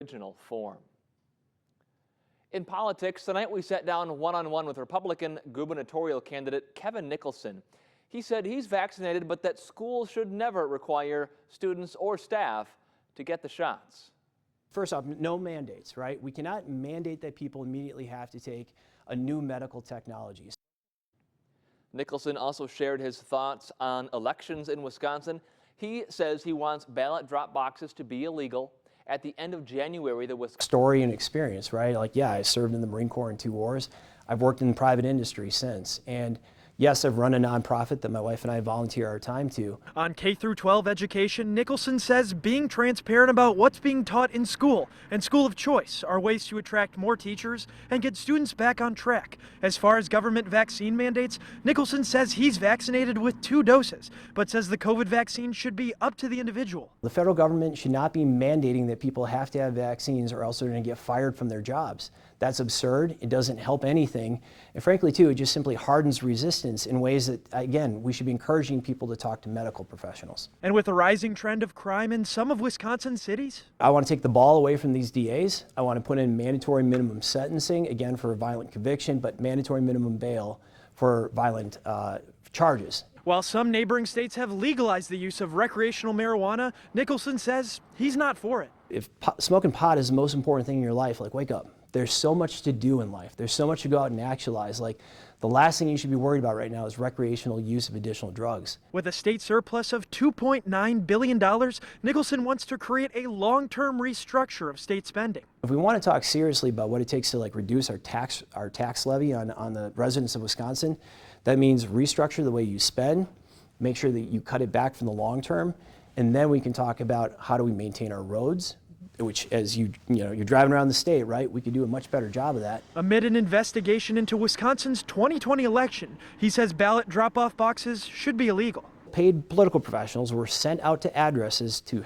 original form. In politics, tonight we sat down one-on-one with Republican gubernatorial candidate Kevin Nicholson. He said he's vaccinated, but that schools should never require students or staff to get the shots. First off, no mandates, right? We cannot mandate that people immediately have to take a new medical technology. Nicholson also shared his thoughts on elections in Wisconsin. He says he wants ballot drop boxes to be illegal. At the end of January, there was Story and experience, right? Like, yeah, I served in the Marine Corps in 2 wars. I've worked in the private industry since. And yes, I've run a nonprofit that my wife and I volunteer our time to. On K-12 education, Nicholson says being transparent about what's being taught in school and school of choice are ways to attract more teachers and get students back on track. As far as government vaccine mandates, Nicholson says he's vaccinated with 2 doses, but says the COVID vaccine should be up to the individual. The federal government should not be mandating that people have to have vaccines or else they're going to get fired from their jobs. That's absurd. It doesn't help anything. And frankly, too, it just simply hardens resistance in ways that, again, we should be encouraging people to talk to medical professionals. And with a rising trend of crime in some of Wisconsin's cities, I want to take the ball away from these DAs. I want to put in mandatory minimum sentencing, again, for a violent conviction, but mandatory minimum bail for violent charges. while some neighboring states have legalized the use of recreational marijuana, Nicholson says he's not for it. If smoking pot is the most important thing in your life, like, wake up. There's so much to do in life. There's so much to go out and actualize. Like, the last thing you should be worried about right now is recreational use of additional drugs. With a state surplus of $2.9 billion, Nicholson wants to create a long-term restructure of state spending. If we want to talk seriously about what it takes to reduce our tax levy on the residents of Wisconsin, that means restructure the way you spend, make sure that you cut it back from the long term, and then we can talk about how do we maintain our roads, which, as you're driving around the state, right, we could do a much better job of that. Amid an investigation into Wisconsin's 2020 election, he says ballot drop-off boxes should be illegal. Paid political professionals were sent out to addresses to